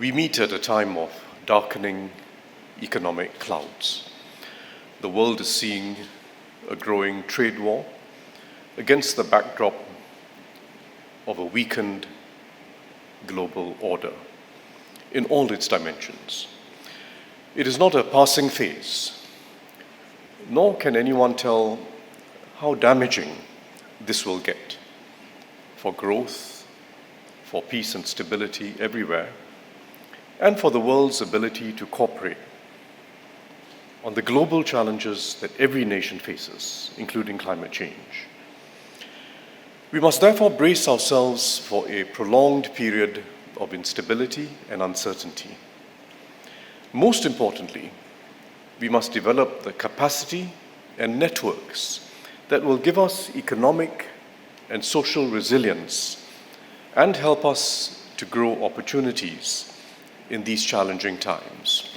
We meet at a time of darkening economic clouds. The world is seeing a growing trade war against the backdrop of a weakened global order in all its dimensions. It is not a passing phase, nor can anyone tell how damaging this will get for growth, for peace and stability everywhere, and for the world's ability to cooperate on the global challenges that every nation faces, including climate change. We must therefore brace ourselves for a prolonged period of instability and uncertainty. Most importantly, we must develop the capacity and networks that will give us economic and social resilience and help us to grow opportunities in these challenging times.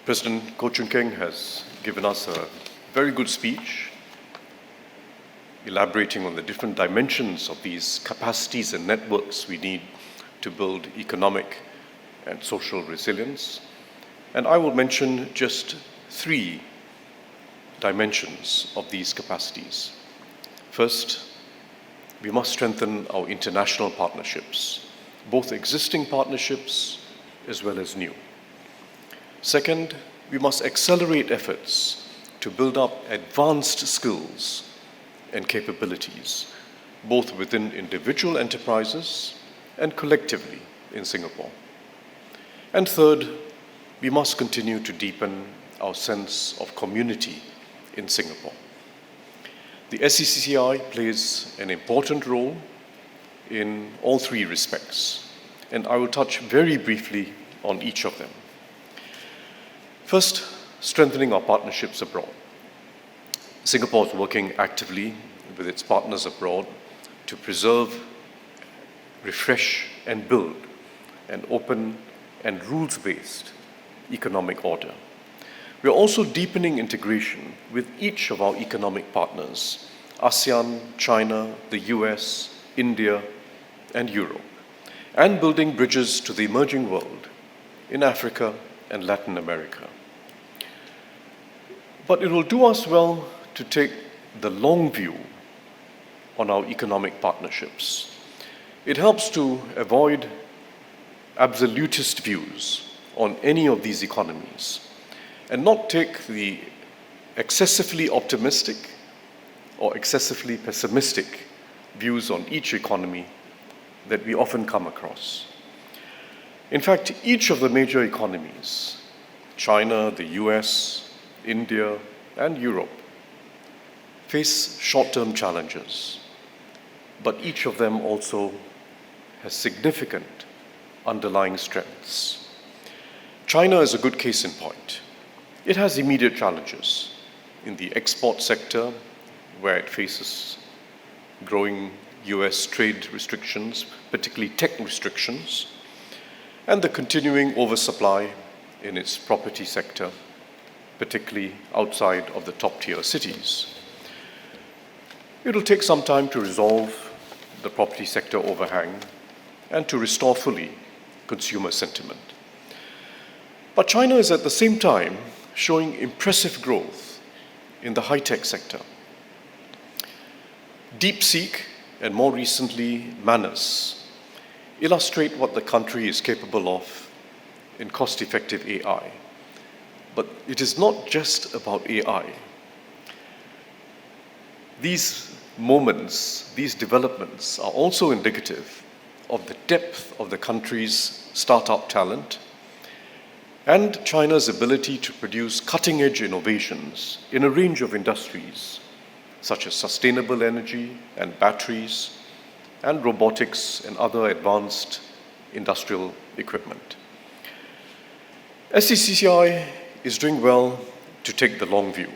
President Goh Choon Keng has given us a very good speech, elaborating on the different dimensions of these capacities and networks we need to build economic and social resilience. And I will mention just three dimensions of these capacities. First, we must strengthen our international partnerships, both existing partnerships as well as new. Second, we must accelerate efforts to build up advanced skills and capabilities, both within individual enterprises and collectively in Singapore. And third, we must continue to deepen our sense of community in Singapore. The SCCCI plays an important role in all three respects, and I will touch very briefly on each of them. First, strengthening our partnerships abroad. Singapore is working actively with its partners abroad to preserve, refresh, and build an open and rules-based economic order. We are also deepening integration with each of our economic partners, ASEAN, China, the US, India, and Europe, and building bridges to the emerging world in Africa and Latin America. But it will do us well to take the long view on our economic partnerships. It helps to avoid absolutist views on any of these economies and not take the excessively optimistic or excessively pessimistic views on each economy that we often come across. In fact, each of the major economies, China, the US, India, and Europe, face short-term challenges, but each of them also has significant underlying strengths. China is a good case in point. It has immediate challenges in the export sector, where it faces growing US trade restrictions, particularly tech restrictions, and the continuing oversupply in its property sector, particularly outside of the top-tier cities. It will take some time to resolve the property sector overhang and to restore fully consumer sentiment. But China is at the same time showing impressive growth in the high-tech sector. DeepSeek and more recently Manus illustrate what the country is capable of in cost-effective AI. But it is not just about AI. These moments, these developments are also indicative of the depth of the country's startup talent and China's ability to produce cutting-edge innovations in a range of industries, such as sustainable energy and batteries, and robotics and other advanced industrial equipment. SCCCI is doing well to take the long view.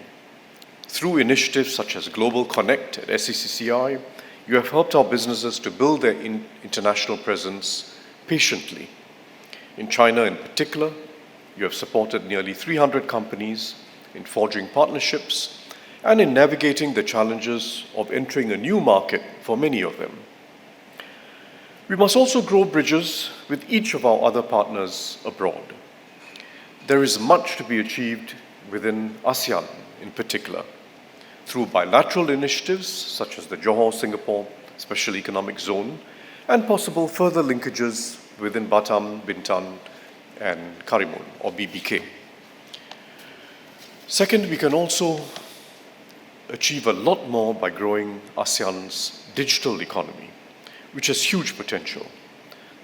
Through initiatives such as Global Connect at SCCCI, you have helped our businesses to build their international presence patiently. In China in particular, you have supported nearly 300 companies in forging partnerships and in navigating the challenges of entering a new market for many of them. We must also grow bridges with each of our other partners abroad. There is much to be achieved within ASEAN in particular, through bilateral initiatives such as the Johor-Singapore Special Economic Zone and possible further linkages within Batam, Bintan and Karimun or BBK. Second, we can also achieve a lot more by growing ASEAN's digital economy, which has huge potential.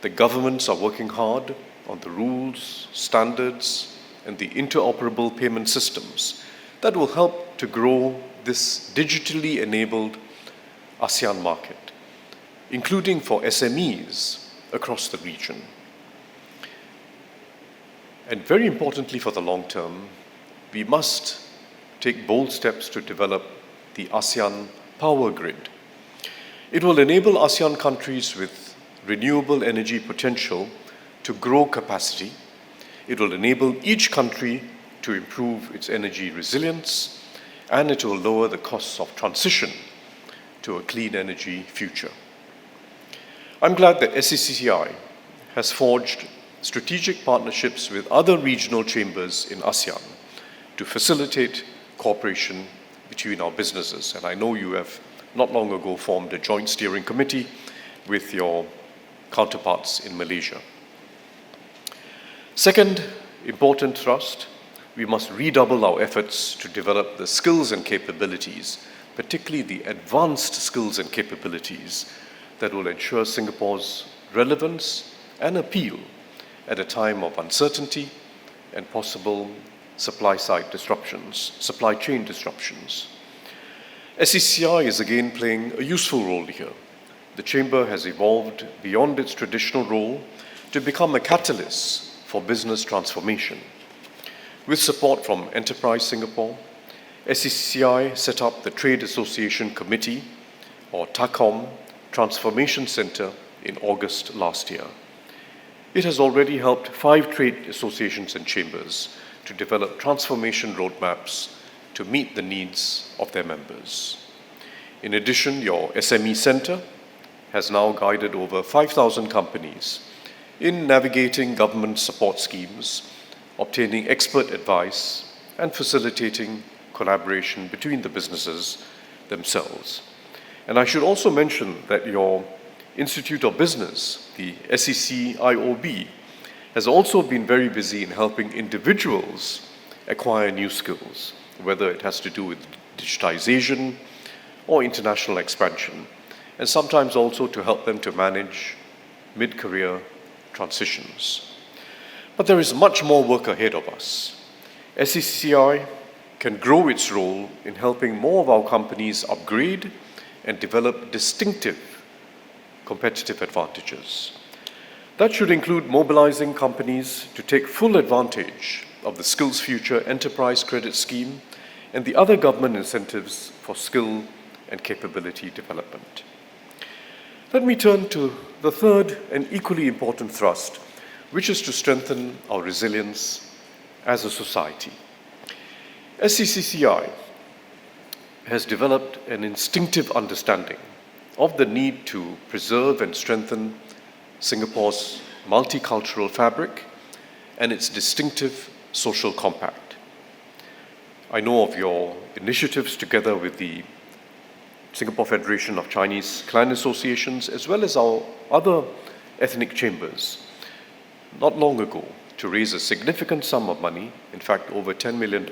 The governments are working hard on the rules, standards, and the interoperable payment systems that will help to grow this digitally enabled ASEAN market, including for SMEs across the region. And very importantly for the long term, we must take bold steps to develop the ASEAN power grid. It will enable ASEAN countries with renewable energy potential to grow capacity. It will enable each country to improve its energy resilience, and it will lower the costs of transition to a clean energy future. I'm glad that SCCCI has forged strategic partnerships with other regional chambers in ASEAN to facilitate cooperation between our businesses. And I know you have not long ago formed a joint steering committee with your counterparts in Malaysia. Second important thrust, we must redouble our efforts to develop the skills and capabilities, particularly the advanced skills and capabilities that will ensure Singapore's relevance and appeal at a time of uncertainty and possible supply chain disruptions. SCCI is again playing a useful role here. The Chamber has evolved beyond its traditional role to become a catalyst for business transformation. With support from Enterprise Singapore, SCCI set up the Trade Association Committee, or TACOM, Transformation Center in August last year. It has already helped 5 trade associations and chambers to develop transformation roadmaps to meet the needs of their members. In addition, your SME Center has now guided over 5,000 companies in navigating government support schemes, obtaining expert advice, and facilitating collaboration between the businesses themselves. And I should also mention that your Institute of Business, the SCCIOB, has also been very busy in helping individuals acquire new skills, whether it has to do with digitization or international expansion, and sometimes also to help them to manage mid-career transitions. But there is much more work ahead of us. SCCI can grow its role in helping more of our companies upgrade and develop distinctive competitive advantages. That should include mobilizing companies to take full advantage of the Skills Future Enterprise Credit Scheme and the other government incentives for skill and capability development. Let me turn to the third and equally important thrust, which is to strengthen our resilience as a society. SCCCI has developed an instinctive understanding of the need to preserve and strengthen Singapore's multicultural fabric and its distinctive social compact. I know of your initiatives together with the Singapore Federation of Chinese Clan Associations, as well as our other ethnic chambers, not long ago, to raise a significant sum of money, in fact over $10 million,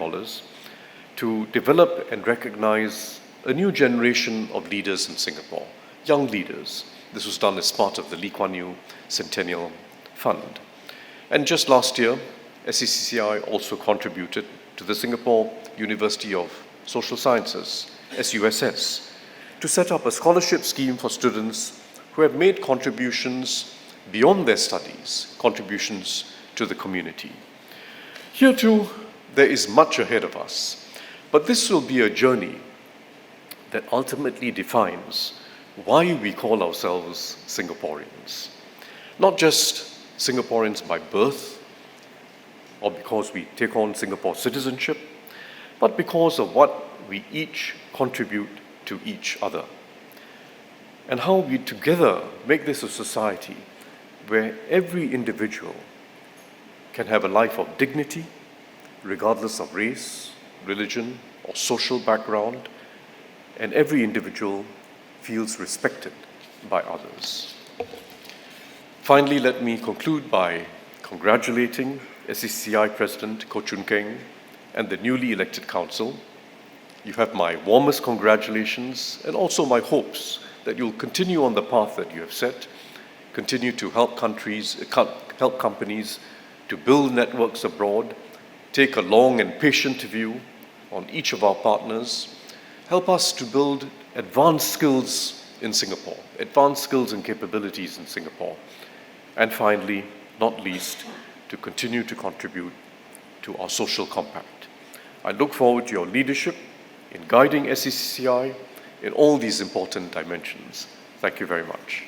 to develop and recognize a new generation of leaders in Singapore, young leaders. This was done as part of the Lee Kuan Yew Centennial Fund. And just last year, SCCCI also contributed to the Singapore University of Social Sciences, SUSS, to set up a scholarship scheme for students who have made contributions beyond their studies, contributions to the community. Here too, there is much ahead of us, but this will be a journey that ultimately defines why we call ourselves Singaporeans. Not just Singaporeans by birth, or because we take on Singapore citizenship, but because of what we each contribute to each other. and how we together make this a society where every individual can have a life of dignity, regardless of race, religion, or social background, and every individual feels respected by others. Finally, let me conclude by congratulating SCCCI President Koh Choon Keng and the newly elected council. You have my warmest congratulations and also my hopes that you'll continue on the path that you have set, continue to help companies to build networks abroad, take a long and patient view on each of our partners, help us to build advanced skills in Singapore, advanced skills and capabilities in Singapore, and finally, not least, to continue to contribute to our social compact. I look forward to your leadership in guiding SCCCI in all these important dimensions. Thank you very much.